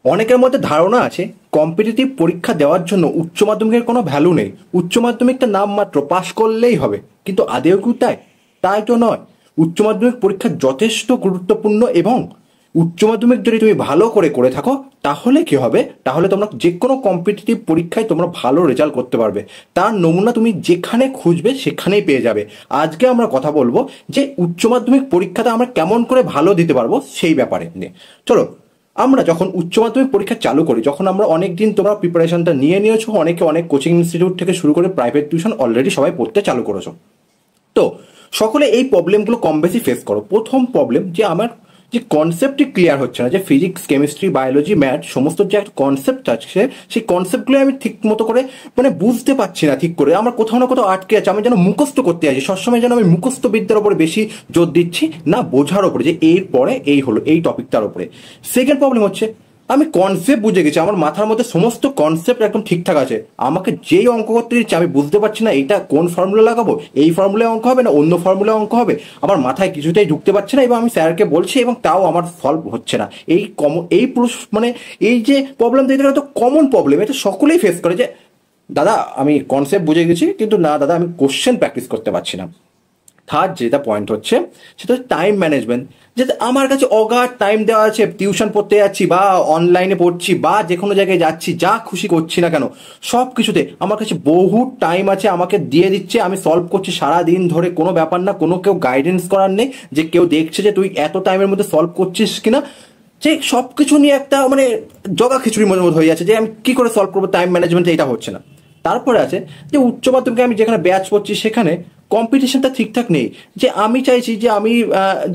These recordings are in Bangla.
অনেকের মধ্যে ধারণা আছে কম্পিটিটিভ পরীক্ষা দেওয়ার জন্য উচ্চ মাধ্যমিকের কোনো ভ্যালু নেই, উচ্চ মাধ্যমিকটা নামমাত্র পাশ করলেই হবে। কিন্তু আদেও কি তাই? তাই তো নয়। উচ্চ মাধ্যমিক পরীক্ষা যথেষ্ট গুরুত্বপূর্ণ এবং উচ্চ মাধ্যমিক যদি তুমি ভালো করে করে থাকো তাহলে কি হবে, তাহলে তোমরা যে কোনো কম্পিটিটিভ পরীক্ষায় তোমরা ভালো রেজাল্ট করতে পারবে। তার নমুনা তুমি যেখানে খুঁজবে সেখানেই পেয়ে যাবে। আজকে আমরা কথা বলবো যে উচ্চ মাধ্যমিক পরীক্ষাটা আমরা কেমন করে ভালো দিতে পারবো সেই ব্যাপারে নিয়ে। চলো, আমরা যখন উচ্চ মাধ্যমিক পরীক্ষা চালু করি, যখন আমরা অনেক দিন তোমরা প্রিপারেশনটা নিয়েছো, অনেকে অনেক কোচিং ইনস্টিটিউট থেকে শুরু করে প্রাইভেট টিউশন অলরেডি সবাই পড়তে চালু করেছো, তো সকলে এই প্রবলেমগুলো কম বেশি ফেস করো। প্রথম প্রবলেম যে আমার যে কনসেপ্টই ক্লিয়ার হচ্ছে না, যে ফিজিক্স কেমিস্ট্রি বায়োলজি ম্যাথ সমস্ত যে একটা কনসেপ্ট আছে সেই কনসেপ্টগুলো আমি ঠিক মতো করে মানে বুঝতে পারছি না ঠিক করে। আমার কোথাও না কোথাও আটকে আছে, আমি যেন মুখস্থ করতে আছি সবসময়, যেন আমি মুখস্থ বিদ্যার ওপরে বেশি জোর দিচ্ছি না বোঝার ওপরে যে এর পরে এই হলো এই টপিকটার ওপরে। সেকেন্ড প্রবলেম হচ্ছে আমি কনসেপ্ট বুঝে গেছি, আমার মাথার মধ্যে সমস্ত কনসেপ্ট একদম ঠিকঠাক আছে, আমাকে যেই অঙ্ক করতে দিচ্ছে আমি বুঝতে পারছি না এইটা কোন ফর্মুলা লাগাবো, এই ফর্মুলায় অঙ্ক হবে না অন্য ফর্মুলায় অঙ্ক হবে, আমার মাথায় কিছুতেই ঢুকতে পারছে না এবং আমি স্যারকে বলছি এবং তাও আমার সলভ হচ্ছে না। এই মানে এই যে প্রবলেম, এটা তো কমন প্রবলেম, এটা সকলেই ফেস করে যে দাদা আমি কনসেপ্ট বুঝে গেছি কিন্তু না দাদা আমি কোশ্চেন প্র্যাকটিস করতে পারছি না। থার্ড যেটা পয়েন্ট হচ্ছে সেটা হচ্ছে টাইম ম্যানেজমেন্ট। যে আমার কাছে অগাধ টাইম দেওয়া আছে, টিউশন পড়তে যাচ্ছি বা অনলাইনে পড়ছি বা যে কোনো জায়গায় যাচ্ছি, যা খুশি করছি না কেন সব কিছুতে আমার কাছে বহু টাইম আছে, আমাকে দিয়ে দিচ্ছে, আমি সলভ করছি সারা দিন ধরে, কোনো ব্যাপার না, কোনো কেউ গাইডেন্স করার নেই যে কেউ দেখছে যে তুই এত টাইমের মধ্যে সলভ করছিস কিনা, যে সব কিছু নিয়ে একটা মানে জগা খিচুড়ির মধ্যে হয়ে যাচ্ছে যে আমি কি করে সলভ করবো, টাইম ম্যানেজমেন্ট এটা হচ্ছে না। তারপরে আছে যে উচ্চ মাধ্যমিকে আমি যেখানে ব্যাচ পড়ছি সেখানে কম্পিটিশনটা ঠিকঠাক নেই। যে আমি চাইছি যে আমি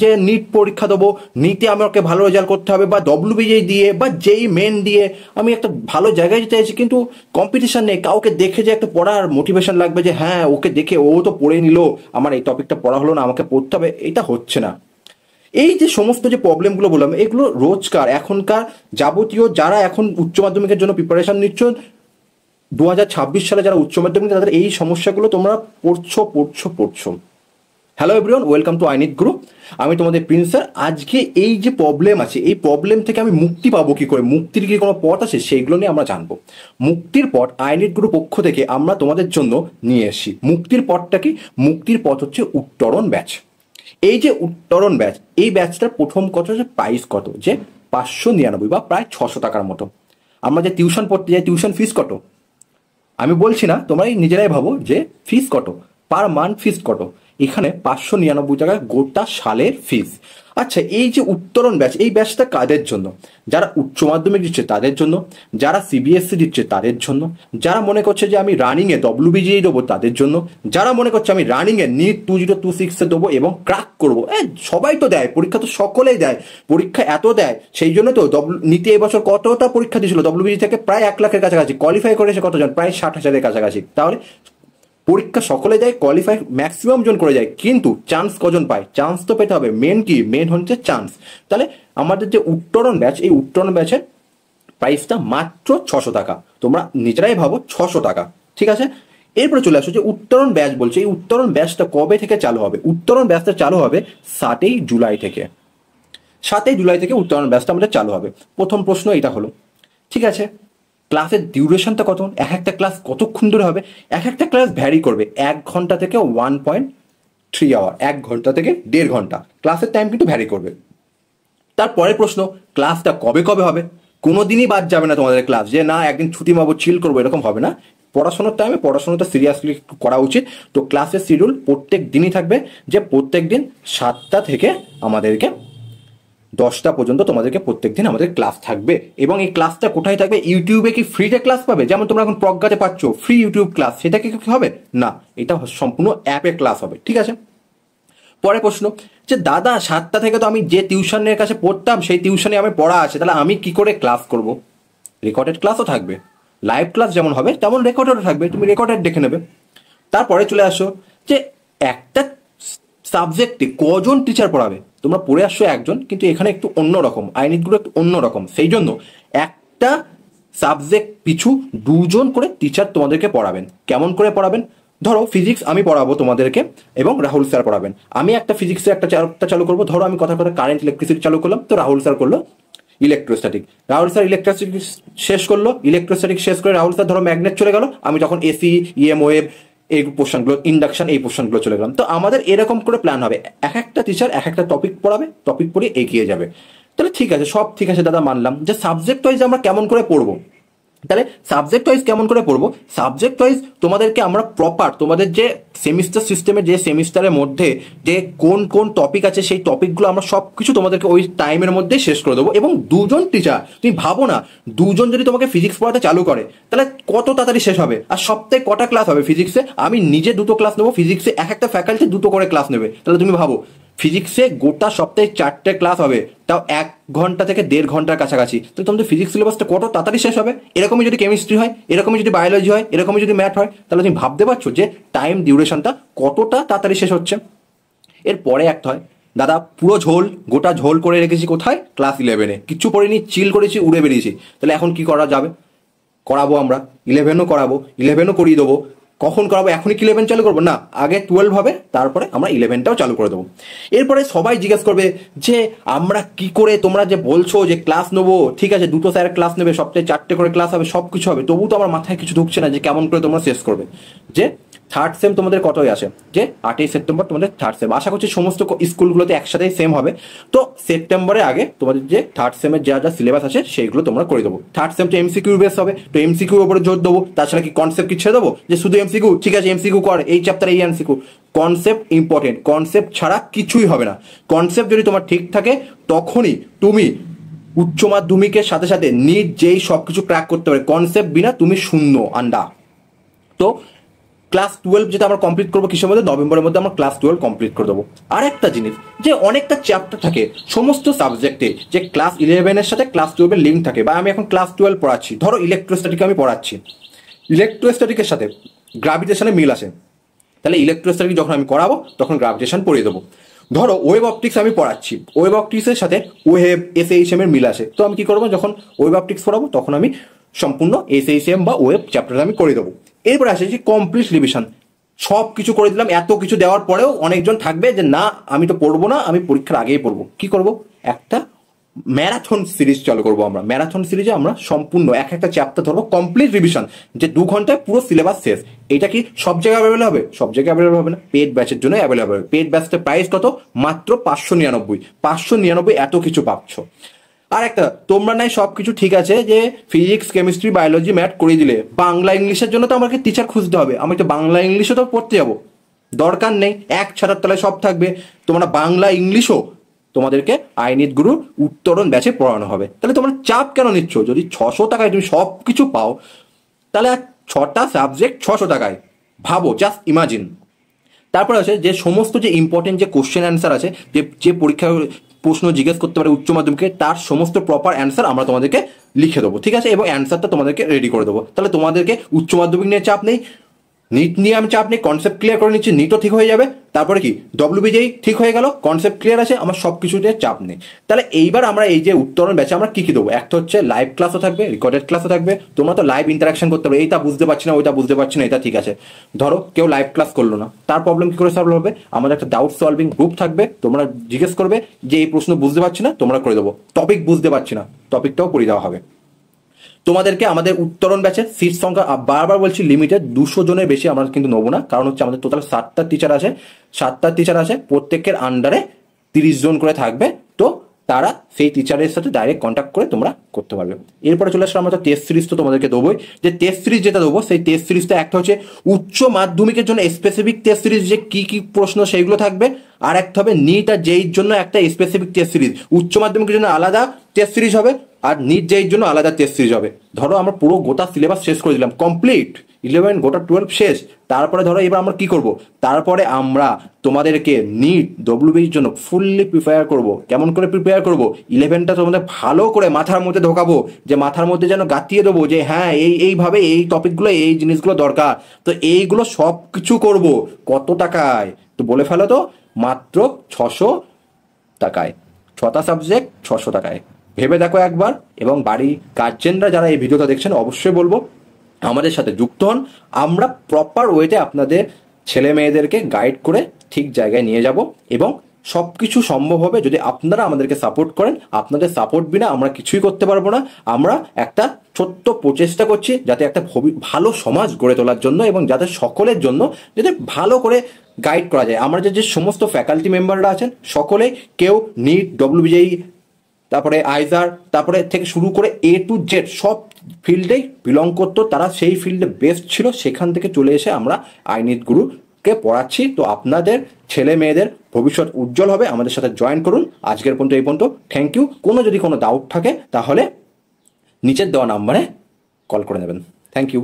যে নিট পরীক্ষা দেবো, নিটে আমাকে ভালো রেজাল্ট করতে হবে বা ডব্লিউবিজে দিয়ে বা যেই মেন দিয়ে আমি একটা ভালো জায়গায় যেতে চাইছি, কিন্তু কম্পিটিশন নেই। কাউকে দেখে যে একটা পড়ার মোটিভেশন লাগবে যে হ্যাঁ ওকে দেখে ও তো পড়ে নিল, আমার এই টপিকটা পড়া হলো না, আমাকে পড়তে হবে, এটা হচ্ছে না। এই যে সমস্ত যে প্রবলেমগুলো বললাম এগুলো রোজকার এখনকার যাবতীয় যারা এখন উচ্চ মাধ্যমিকের জন্য প্রিপারেশন নিচ্ছ 2026 সালে যারা উচ্চ মাধ্যমিক তাদের এই সমস্যাগুলো তোমরা পড়ছো। Hello everyone, welcome to Init group. আমি তোমাদের প্রিন্স স্যার। আজকে এই যে প্রবলেম আছে এই প্রবলেম থেকে আমি মুক্তি পাবো কি করে, মুক্তির কি কোনো পথ আছে সেইগুলো নিয়ে আমরা জানবো। মুক্তির পথ আইনিট গ্রুপ পক্ষ থেকে আমরা তোমাদের জন্য নিয়ে এসেছি। মুক্তির পথটা কি? মুক্তির পথ হচ্ছে উত্তরণ ব্যাচ। এই যে উত্তরণ ব্যাচ, এই ব্যাচটার প্রথম কথা হচ্ছে প্রাইস কত, যে 599 বা প্রায় 600 টাকার মতো। আমরা যে টিউশন পড়তে যাই টিউশন ফিস কত আমি বলছি না, তোমরাই নিজেরাই ভাবো যে ফিস কত, পার মান্থ ফিস কত। এখানে 599 টাকা গোটা সালের ফিস। আচ্ছা, এই যে উত্তরণ ব্যাচ, এই ব্যাচটা কাদের জন্য? যারা উচ্চ মাধ্যমিক দিচ্ছে তাদের জন্য, যারা সিবিএসসি দিচ্ছে তাদের জন্য, যারা মনে করছে যে আমি রানিংয়ে ডব্লিউবিজিএ দেবো তাদের জন্য, যারা মনে করছে আমি রানিংয়ে নিট 2026 দেবো এবং ক্র্যাক করবো। সবাই তো দেয় পরীক্ষা, তো সকলেই দেয় পরীক্ষা, এত দেয় সেই জন্য তো নিতে এবছর কতটা পরীক্ষা দিয়েছিল ডব্লিউবিজি থেকে, প্রায় 1 লাখের কাছাকাছি। কোয়ালিফাই করেছে কতজন? প্রায় 60,000-এর কাছাকাছি। তাহলে পরীক্ষা সকলে যায়, কোয়ালিফাই ম্যাক্সিমাম জন করে যায়, কিন্তু চান্স কজন পায়? চান্স তো পেতে হবে, মেন কি? মেন হচ্ছে চান্স। তাহলে আমাদের যে উত্তরণ ব্যাচ, এই উত্তরণ ব্যাচের প্রাইসটা মাত্র 600 টাকা। তোমরা নিজেরাই ভাবো 600 টাকা, ঠিক আছে? এরপরে চলে আসো যে উত্তরণ ব্যাচ বলছে, এই উত্তরণ ব্যাচটা কবে থেকে চালু হবে? উত্তরণ ব্যাচটা চালু হবে 7ই জুলাই থেকে। 7ই জুলাই থেকে উত্তরণ ব্যাচটা আমাদের চালু হবে। প্রথম প্রশ্ন এটা হলো, ঠিক আছে, ক্লাসের ডিউরেশনটা কত? এক একটা ক্লাস কতক্ষণ ধরে হবে? এক একটা ক্লাস ভ্যারি করবে, 1 ঘন্টা থেকে 1.3 আওয়ার, 1 ঘন্টা থেকে 1.5 ঘন্টা ক্লাসের টাইম কিন্তু ভ্যারি করবে। তারপরের প্রশ্ন, ক্লাসটা কবে কবে হবে? কোনো দিনই বাদ যাবে না তোমাদের ক্লাস, যে না একদিন ছুটি মারবো চিল করবো, এরকম হবে না। পড়াশোনার টাইমে পড়াশোনাটা সিরিয়াসলি করা উচিত। তো ক্লাসের শিডিউল প্রত্যেক দিনই থাকবে, যে প্রত্যেক দিন 7টা থেকে আমাদেরকে 10টা পর্যন্ত তোমাদেরকে প্রত্যেক দিন আমাদের ক্লাস থাকবে। এবং এই ক্লাসটা কোথায় থাকবে? ইউটিউবে কি ফ্রিতে ক্লাস পাবে? যেমন তোমরা এখন প্রজ্ঞাতে পাচ্ছ ফ্রি ইউটিউব ক্লাস, সেটা কি হবে না, এটা সম্পূর্ণ অ্যাপে ক্লাস হবে, ঠিক আছে? পরে প্রশ্ন, যে দাদা 7টা থেকে তো আমি যে টিউশনের কাছে পড়তাম সেই টিউশনে আমি পড়া আছে, তাহলে আমি কি করে ক্লাস করব? রেকর্ডেড ক্লাসও থাকবে, লাইভ ক্লাস যেমন হবে তেমন রেকর্ডেডও থাকবে, তুমি রেকর্ডেড দেখে নেবে। তারপরে চলে আসো যে একটা সাবজেক্টে কজন টিচার পড়াবে? তোমরা পড়ে আসছো একজন, কিন্তু এখানে একটু অন্যরকম, আইনিটগুলো একটু অন্যরকম, সেই জন্য একটা সাবজেক্ট পিছু 2জন করে টিচার তোমাদেরকে পড়াবেন। কেমন করে পড়াবেন? ধরো ফিজিক্স আমি পড়াবো তোমাদেরকে এবং রাহুল স্যার পড়াবেন। আমি একটা ফিজিক্সের একটা চ্যাপ্টার চালু করবো, ধরো আমি কথা কারেন্ট ইলেকট্রিসিটি চালু করলাম, তো রাহুল স্যার করলো ইলেকট্রোস্ট্যাটিক। রাহুল স্যার ইলেকট্রোস্ট্যাটিক শেষ করলো, ইলেকট্রোস্ট্যাটিক শেষ করে রাহুল স্যার ধরো ম্যাগনেট চলে গেল, আমি তখন এসি, ইএম ওয়েভ, এই পোর্শনগুলো, ইন্ডাকশন, এই পোর্শনগুলো চলে গেলাম। তো আমাদের এরকম করে প্ল্যান হবে, এক একটা টিচার এক একটা টপিক পড়াবে, টপিক পড়ে এগিয়ে যাবে। তাহলে ঠিক আছে, সব ঠিক আছে দাদা, মানলাম যে সাবজেক্ট ওয়াইজ আমরা কেমন করে পড়বো। তাহলে সাবজেক্ট ওয়াইজ কেমন করে পড়বো? সাবজেক্ট ওয়াইজ তোমাদেরকে আমরা প্রপার তোমাদের যে সেমিস্টার সিস্টেমে, যে সেমিস্টারের মধ্যে যে কোন কোন টপিক আছে সেই টপিকগুলো আমরা সব কিছু তোমাদেরকে ওই টাইমের মধ্যেই শেষ করে দেবো। এবং দুজন টিচার, তুমি ভাবো না, দুজন যদি তোমাকে ফিজিক্স পড়াতে চালু করে তাহলে কত তাড়াতাড়ি শেষ হবে। আর সপ্তাহে কটা ক্লাস হবে ফিজিক্সে? আমি নিজে 2টো ক্লাস নেবো ফিজিক্সে, এক একটা ফ্যাকাল্টি 2টো করে ক্লাস নেবে। তাহলে তুমি ভাবো ফিজিক্সে গোটা সপ্তাহে 4টে ক্লাস হবে, তাও 1 ঘন্টা থেকে 1.5 ঘন্টার কাছাকাছি। তো তোমাদের ফিজিক্স সিলেবাসটা কত তাড়াতাড়ি শেষ হবে। এরকমই যদি কেমিস্ট্রি হয়, এরকমই যদি বায়োলজি হয়, এরকমই যদি ম্যাথ হয়, তাহলে তুমি ভাবতে পারছো যে টাইম ডিউরেশনটা কতটা তাড়াতাড়ি শেষ হচ্ছে। এরপরে একটা হয়, দাদা পুরো ঝোল, গোটা ঝোল করে রেখেছি কোথায়? ক্লাস 11-এ। কিচ্ছু পড়িনি, চিল করেছি, উড়ে বেরিয়েছি। তাহলে এখন কি করা যাবে? করাবো আমরা 11ও করাবো, 11ও করিয়ে দেবো। কখন করাবো? এখনই কি 11 চালু করবো না, আগে 12 হবে, তারপরে আমরা 11টাও চালু করে দেবো। এরপরে সবাই জিজ্ঞেস করবে যে আমরা কি করে, তোমরা যে বলছো যে ক্লাস নেবো, ঠিক আছে 2টো স্যারের ক্লাস নেবে, সপ্তাহে 4টে করে ক্লাস হবে, সব কিছু হবে, তবু তো আমার মাথায় কিছু ঢুকছে না যে কেমন করে তোমরা শেষ করবে। যে থার্ড সেম তোমাদের কতই আসে, যে 8ই সেপ্টেম্বর তোমাদের থার্ড সেম। আশা করছি সমস্ত স্কুলগুলোতে একসাথেই সেম হবে। তো সেপ্টেম্বরের আগে তোমাদের যে থার্ড সেমের যা যা সিলেবাস আছে সেইগুলো তোমরা করে দেবো। থার্ড সেম তো এমসিকিউ বেস হবে, তো এমসিকিউ উপরে জোর দেবো। তাছাড়া কি কনসেপ্ট কি ছেড়ে দেবো যে শুধু এমসিকিউ? ঠিক আছে এমসিকিউ কর, এই চ্যাপ্টারে এই এমসিকিউ। কনসেপ্ট ইম্পর্টেন্ট, কনসেপ্ট ছাড়া কিছুই হবে না। কনসেপ্ট যদি তোমার ঠিক থাকে তখনই তুমি উচ্চ মাধ্যমিকের সাথে সাথে নিট যেই সব কিছু ক্র্যাক করতে পারে। কনসেপ্ট বিনা তুমি শূন্য আন্ডা। তো ক্লাস 12 যেটা আমরা কমপ্লিট করবো কিসের মধ্যে? নভেম্বরের মধ্যে আমরা ক্লাস 12 কমপ্লিট করে দেবো। আর একটা জিনিস, যে অনেকটা চ্যাপ্টার থাকে সমস্ত সাবজেক্টে, যে ক্লাস 11-এর সাথে ক্লাস 12-এর লিঙ্ক থাকে। বা আমি এখন ক্লাস 12 পড়াচ্ছি, ধরো ইলেকট্রোস্ট্যাটিক আমি পড়াচ্ছি, ইলেকট্রোস্ট্যাটিকের সাথে গ্রাভিটেশনের মিল আছে, তাহলে ইলেকট্রোস্ট্যাটিক যখন আমি করাবো তখন গ্রাভিটেশন পড়িয়ে দেবো। ধরো ওয়েব অপটিক্স আমি পড়াচ্ছি, ওয়েব অপটিক্সের সাথে ওয়েব এসএইচএম এর মিল আছে, তো আমি কি করবো, যখন ওয়েব অপটিক্স পড়াবো তখন আমি সম্পূর্ণ এসএইচএম বা ওয়েব চ্যাপ্টার আমি করে দেবো। এরপরে আসে যে কমপ্লিট রিভিশন। সব কিছু করে দিলাম, এত কিছু দেওয়ার পরেও অনেকজন থাকবে যে না আমি তো পড়বো না, আমি পরীক্ষার আগেই পড়বো। কি করব? একটা ম্যারাথন সিরিজ চালু করবো আমরা। ম্যারাথন সিরিজে আমরা সম্পূর্ণ এক একটা চ্যাপ্টার ধরবো, কমপ্লিট রিভিশন, যে 2 ঘন্টায় পুরো সিলেবাস শেষ। এটা কি সব জায়গায় অ্যাভেলেবল হবে? সব জায়গায় অ্যাভেলেবল হবে না, পেড ব্যাচের জন্য অ্যাভেলেবল হবে। পেড ব্যাচটার প্রাইস কত? মাত্র 599। 599 এত কিছু পাচ্ছ। আর একটা, তোমরা নাই সব কিছু ঠিক আছে যে ফিজিক্স, কেমিস্ট্রি, বায়োলজি, ম্যাথ করে দিলে, বাংলা ইংলিশের জন্য তো আমাকে টিচার খুঁজতে হবে। আমি তো বাংলা ইংলিশও তো পড়তে যাবো, দরকার নেই। এক ছাতার তলায় সব থাকবে। তোমরা বাংলা ইংলিশও তোমাদেরকে আইনিত গুরু উত্তরণ ব্যাচে পড়ানো হবে। তাহলে তোমরা চাপ কেন নিচ্ছ? যদি 600 টাকায় তুমি সব কিছু পাও, তাহলে আর 6টা সাবজেক্ট 600 টাকায়, ভাবো, জাস্ট ইমাজিন। তারপরে আছে যে সমস্ত যে ইম্পর্টেন্ট যে কোশ্চেন অ্যান্সার আছে, যে যে পরীক্ষা প্রশ্ন জিজ্ঞেস করতে পারে উচ্চ মাধ্যমিকে, তার সমস্ত প্রপার অ্যান্সার আমরা তোমাদেরকে লিখে দেবো, ঠিক আছে, এবং অ্যান্সারটা তোমাদেরকে রেডি করে দেবো। তাহলে তোমাদেরকে উচ্চ মাধ্যমিক নিয়ে চাপ নেই, নিট নিয়ে আমি চাপ নেই, কনসেপ্ট ক্লিয়ার করে নিচ্ছি, নিটও ঠিক হয়ে যাবে। তারপরে কি ডব্লিউবিজেই ঠিক হয়ে গেল, কনসেপ্ট ক্লিয়ার আছে, আমার সব কিছু নিয়ে চাপ নেই। তাহলে এইবার আমরা এই যে উত্তরণ ব্যাচে আমরা কি কি দেবো? একটা হচ্ছে লাইভ ক্লাসও থাকবে, রেকর্ডেড ক্লাসও থাকবে। তোমরা তো লাইভ ইন্টারাকশন করতে পারবে, এইটা বুঝতে পারছি না, ওইটা বুঝতে পারছি না, এটা ঠিক আছে। ধরো কেউ লাইভ ক্লাস করলো না, তার প্রবলেম কি করে সলভ হবে? আমাদের একটা ডাউট সলভিং গ্রুপ থাকবে, তোমরা জিজ্ঞেস করবে যে এই প্রশ্ন বুঝতে পারছি না, তোমরা করে দেবো। টপিক বুঝতে পারছি না, টপিকটাও করে দেওয়া হবে। তোমাদেরকে আমাদের উত্তরণ ব্যাচের সিট সংখ্যা বারবার বলছি লিমিটেড, 200 জনের বেশি আমরা কিন্তু নেবো না। কারণ হচ্ছে আমাদের টোটাল 7টা টিচার আছে, 7টা টিচার আছে, প্রত্যেকের আন্ডারে 30 জন করে থাকবে। তো তারা সেই টিচারের সাথে ডাইরেক্ট কন্ট্যাক্ট করে তোমরা করতে পারবে। এরপরে চলে আসলে আমরা তো টেস্ট সিরিজ তো তোমাদেরকে দেবোই। যে টেস্ট সিরিজ যেটা দেবো, সেই টেস্ট সিরিজটা একটা হচ্ছে উচ্চ মাধ্যমিকের জন্য স্পেসিফিক টেস্ট সিরিজ, যে কি কি প্রশ্ন সেইগুলো থাকবে। আর একটা হবে নিট আর জেইর জন্য একটা স্পেসিফিক টেস্ট সিরিজ। উচ্চ মাধ্যমিকের জন্য আলাদা টেস্ট সিরিজ হবে, আর নিট জেইর জন্য আলাদা টেস্ট সিরিজ হবে। ধরো আমরা পুরো গোটা সিলেবাস শেষ করে দিলাম, কমপ্লিট 11 গোটা 12 শেষ। তারপরে ধরো এবার আমরা কি করব? তারপরে আমরা তোমাদেরকে নিট ডব্লিউবির জন্য ফুললি প্রিপেয়ার করব। কেমন করে প্রিপেয়ার করব? 11টা তোমাদের ভালো করে মাথার মধ্যে ঢোকাবো, যে মাথার মধ্যে যেন গাঁথিয়ে দেবো যে হ্যাঁ এইভাবে এই টপিকগুলো, এই জিনিসগুলো দরকার। তো এইগুলো সব কিছু করব কত টাকায়? তো বলে ফেলো তো, মাত্র 600 টাকায়। 6টা সাবজেক্ট 600 টাকায়। ভেবে দেখো একবার। এবং বাড়ি গার্জেনরা যারা এই ভিডিওটা দেখছেন, অবশ্যই বলবো আমাদের সাথে যুক্ত হন। আমরা প্রপার ওয়েতে আপনাদের ছেলে মেয়েদেরকে গাইড করে ঠিক জায়গায় নিয়ে যাব এবং সব কিছু সম্ভব হবে যদি আপনারা আমাদেরকে সাপোর্ট করেন। আপনাদের সাপোর্ট বিনা আমরা কিছুই করতে পারবো না। আমরা একটা ছোট্ট প্রচেষ্টা করছি যাতে একটা ভালো সমাজ গড়ে তোলার জন্য, এবং যাতে সকলের জন্য যাতে ভালো করে গাইড করা যায়। আমরা যে সমস্ত ফ্যাকাল্টি মেম্বাররা আছেন সকলে, কেউ নিট, ডব্লিউবিজেই, তারপরে আইজার, তারপরে থেকে শুরু করে A to Z সব ফিল্ডেই বিলং করতো, তারা সেই ফিল্ডে বেস্ট ছিল, সেখান থেকে চলে এসে আমরা আইনিত গুরুকে পড়াচ্ছি। তো আপনাদের ছেলে মেয়েদের ভবিষ্যৎ উজ্জ্বল হবে, আমাদের সাথে জয়েন করুন। আজকের পর্যন্ত এই পর্যন্ত, থ্যাংক ইউ। যদি কোনো ডাউট থাকে তাহলে নিচের দেওয়া নাম্বারে কল করে নেবেন। Thank you.